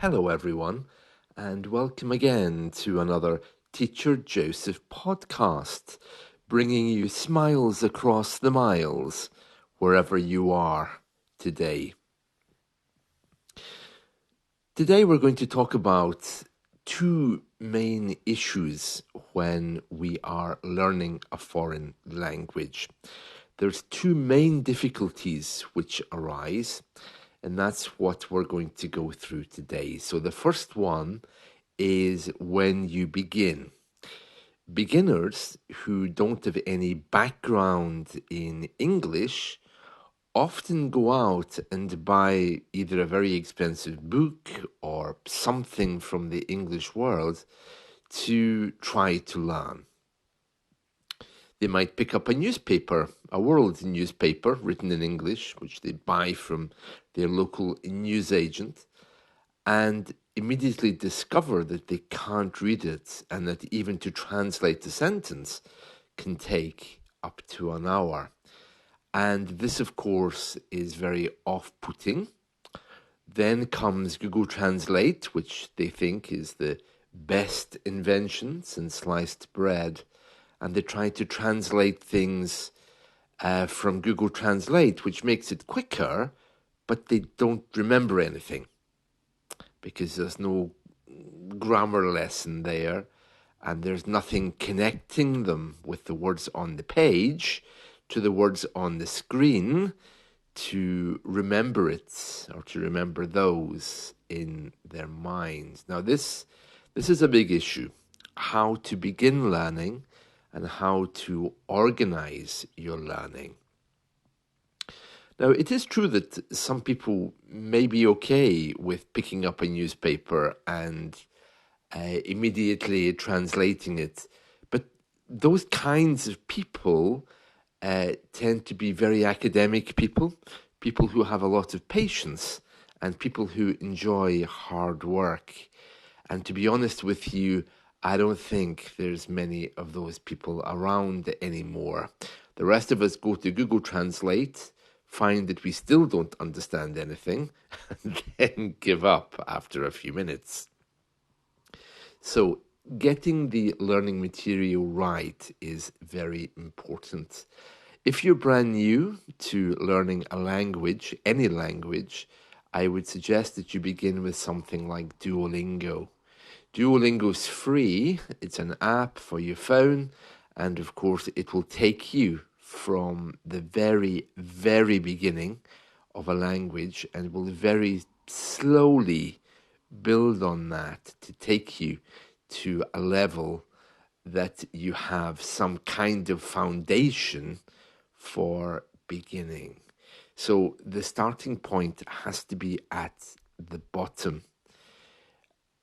Hello, everyone, and welcome again to another Teacher Joseph podcast, bringing you smiles across the miles wherever you are today. Today, we're going to talk about two main issues when we are learning a foreign language. There's two main difficulties which arise, and that's what we're going to go through today. So the first one is when you begin. Beginners who don't have any background in English often go out and buy either a very expensive book or something from the English world to try to learn. They might pick up a newspaper, a world newspaper written in English, which they buy from their local newsagent, and immediately discover that they can't read it and that even to translate the sentence can take up to an hour. And this, of course, is very off-putting. Then comes Google Translate, which they think is the best invention since sliced bread. And they try to translate things from Google Translate, which makes it quicker, but they don't remember anything because there's no grammar lesson there and there's nothing connecting them with the words on the page to the words on the screen to remember it or to remember those in their minds. Now this is a big issue, how to begin learning and how to organize your learning. Now, it is true that some people may be okay with picking up a newspaper and immediately translating it, but those kinds of people tend to be very academic people who have a lot of patience, and people who enjoy hard work. And to be honest with you, I don't think there's many of those people around anymore. The rest of us go to Google Translate, find that we still don't understand anything, and then give up after a few minutes. So getting the learning material right is very important. If you're brand new to learning a language, any language, I would suggest that you begin with something like Duolingo. Duolingo's free. It's an app for your phone, and of course it will take you from the very, very beginning of a language and will very slowly build on that to take you to a level that you have some kind of foundation for beginning. So the starting point has to be at the bottom.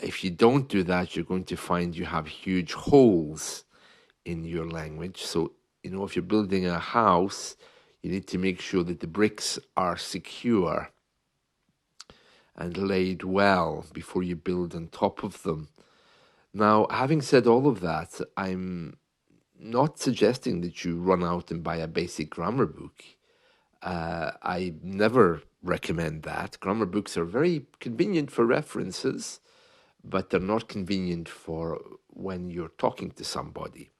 If you don't do that, you're going to find you have huge holes in your language. So, if you're building a house, you need to make sure that the bricks are secure and laid well before you build on top of them. Now, having said all of that, I'm not suggesting that you run out and buy a basic grammar book. I never recommend that. Grammar books are very convenient for references, but they're not convenient for when you're talking to somebody.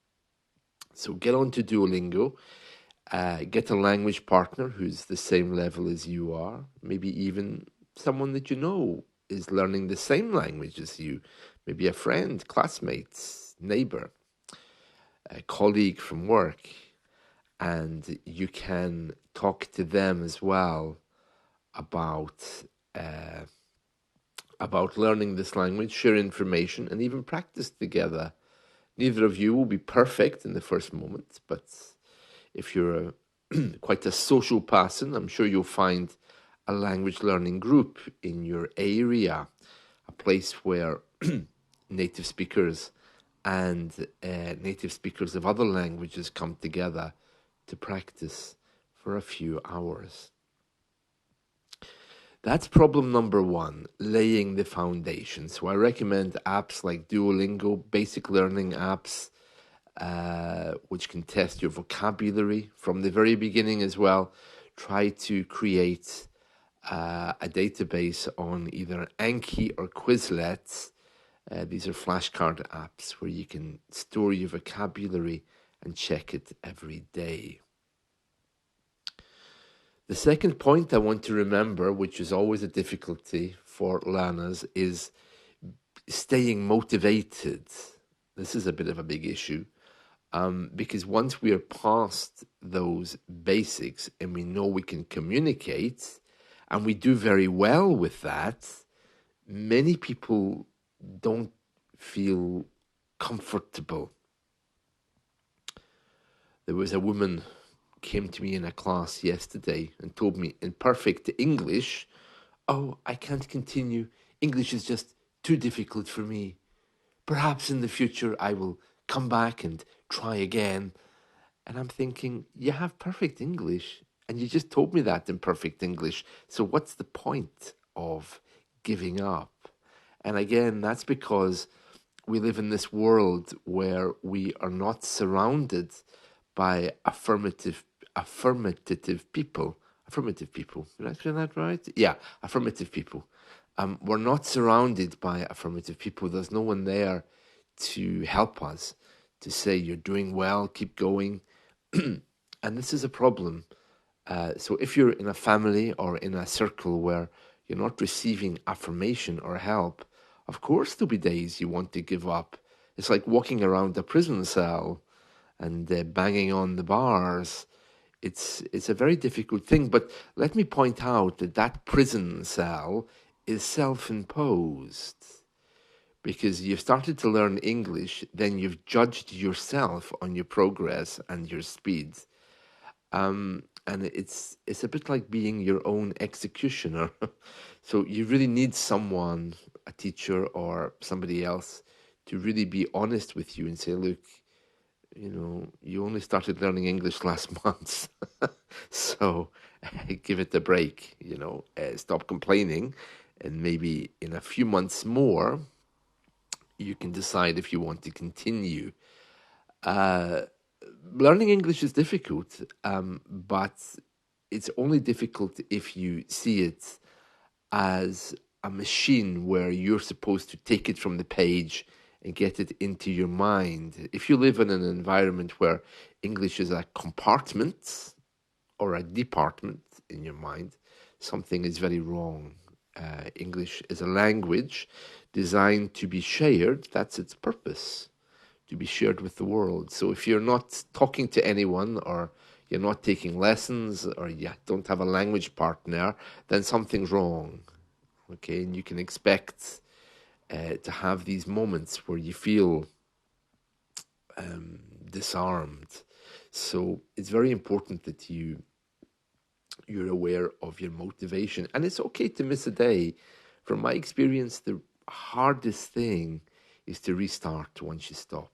So get on to Duolingo, get a language partner who's the same level as you are, maybe even someone that you know is learning the same language as you, maybe a friend, classmate, neighbor, a colleague from work, and you can talk to them as well about learning this language, share information, and even practice together. Neither of you will be perfect in the first moment, but if you're quite a social person, I'm sure you'll find a language learning group in your area, a place where native speakers and native speakers of other languages come together to practice for a few hours. That's problem number one, laying the foundation. So I recommend apps like Duolingo, basic learning apps, which can test your vocabulary from the very beginning as well. Try to create a database on either Anki or Quizlet. These are flashcard apps where you can store your vocabulary and check it every day. The second point I want to remember, which is always a difficulty for learners, is staying motivated. This is a bit of a big issue because once we are past those basics and we know we can communicate and we do very well with that, many people don't feel comfortable. There was a woman came to me in a class yesterday and told me in perfect English, "Oh, I can't continue. English is just too difficult for me. Perhaps in the future I will come back and try again." And I'm thinking, you have perfect English, and you just told me that in perfect English. So what's the point of giving up? And again, that's because we live in this world where we are not surrounded by affirmative people. Affirmative people. Did I say that right? Yeah, affirmative people. We're not surrounded by affirmative people. There's no one there to help us, to say you're doing well, keep going. And this is a problem. So if you're in a family or in a circle where you're not receiving affirmation or help, of course there'll be days you want to give up. It's like walking around a prison cell and banging on the bars. It's a very difficult thing. But let me point out that that prison cell is self-imposed. Because you've started to learn English, then you've judged yourself on your progress and your speed. And it's a bit like being your own executioner. So you really need someone, a teacher or somebody else, to really be honest with you and say, look, you only started learning English last month, so give it a break. Stop complaining, and maybe in a few months more, you can decide if you want to continue. Learning English is difficult, but it's only difficult if you see it as a machine where you're supposed to take it from the page and get it into your mind. If you live in an environment where English is a compartment or a department in your mind, something is very wrong. English is a language designed to be shared. That's its purpose, to be shared with the world. So if you're not talking to anyone, or you're not taking lessons, or you don't have a language partner, then something's wrong. Okay, and you can expect to have these moments where you feel disarmed. So it's very important that you're aware of your motivation, and it's okay to miss a day. From my experience, the hardest thing is to restart once you stop.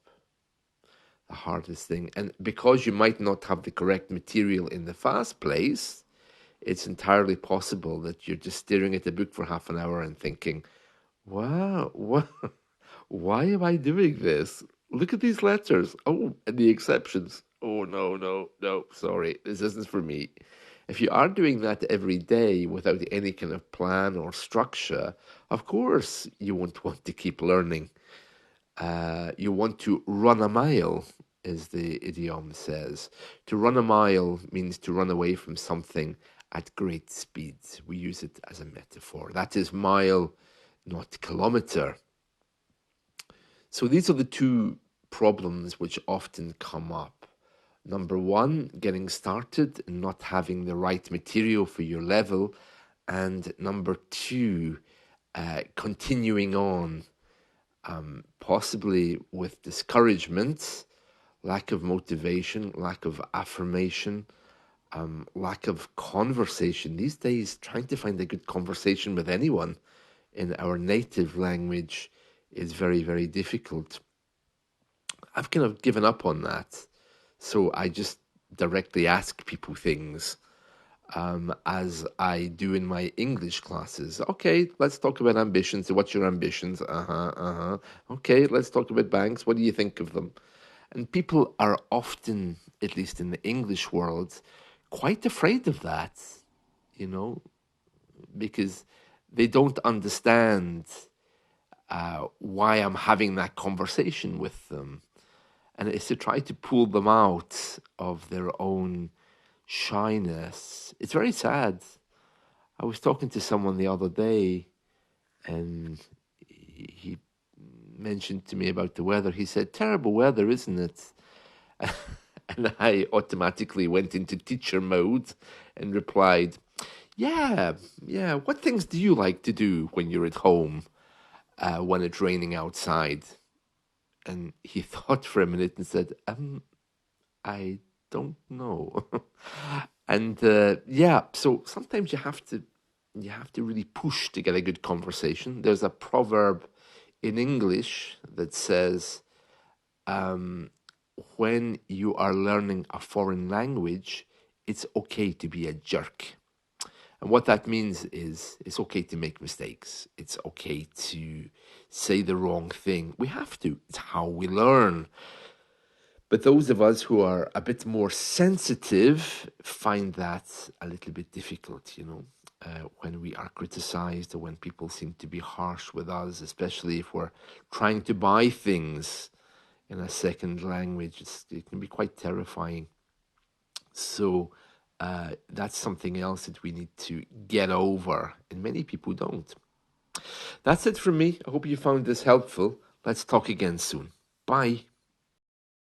The hardest thing. And because you might not have the correct material in the first place, it's entirely possible that you're just staring at a book for half an hour and thinking, wow, why am I doing this? Look at these letters. Oh, and the exceptions. Oh, no, no, no, sorry, this isn't for me. If you are doing that every day without any kind of plan or structure, of course you won't want to keep learning. You want to run a mile, as the idiom says. To run a mile means to run away from something at great speed. We use it as a metaphor. That is mile, not kilometer. So these are the two problems which often come up. Number one, getting started and not having the right material for your level. And number two, continuing on, possibly with discouragement, lack of motivation, lack of affirmation, lack of conversation. These days, trying to find a good conversation with anyone in our native language is very, very difficult. I've kind of given up on that. So I just directly ask people things, as I do in my English classes. Okay, let's talk about ambitions. What's your ambitions? Okay, let's talk about banks. What do you think of them? And people are often, at least in the English world, quite afraid of that. You know, because they don't understand why I'm having that conversation with them. And it's to try to pull them out of their own shyness. It's very sad. I was talking to someone the other day, and he mentioned to me about the weather. He said, "Terrible weather, isn't it?" And I automatically went into teacher mode and replied, "Yeah, yeah. What things do you like to do when you're at home when it's raining outside?" And he thought for a minute and said, I don't know. And yeah, so sometimes you have to really push to get a good conversation. There's a proverb in English that says, um, when you are learning a foreign language, it's okay to be a jerk. And what that means is it's okay to make mistakes. It's okay to say the wrong thing. We have to. It's how we learn. But those of us who are a bit more sensitive find that a little bit difficult, when we are criticized or when people seem to be harsh with us, especially if we're trying to buy things in a second language. It can be quite terrifying. So that's something else that we need to get over, and many people don't. That's it from me. I hope you found this helpful. Let's talk again soon. Bye.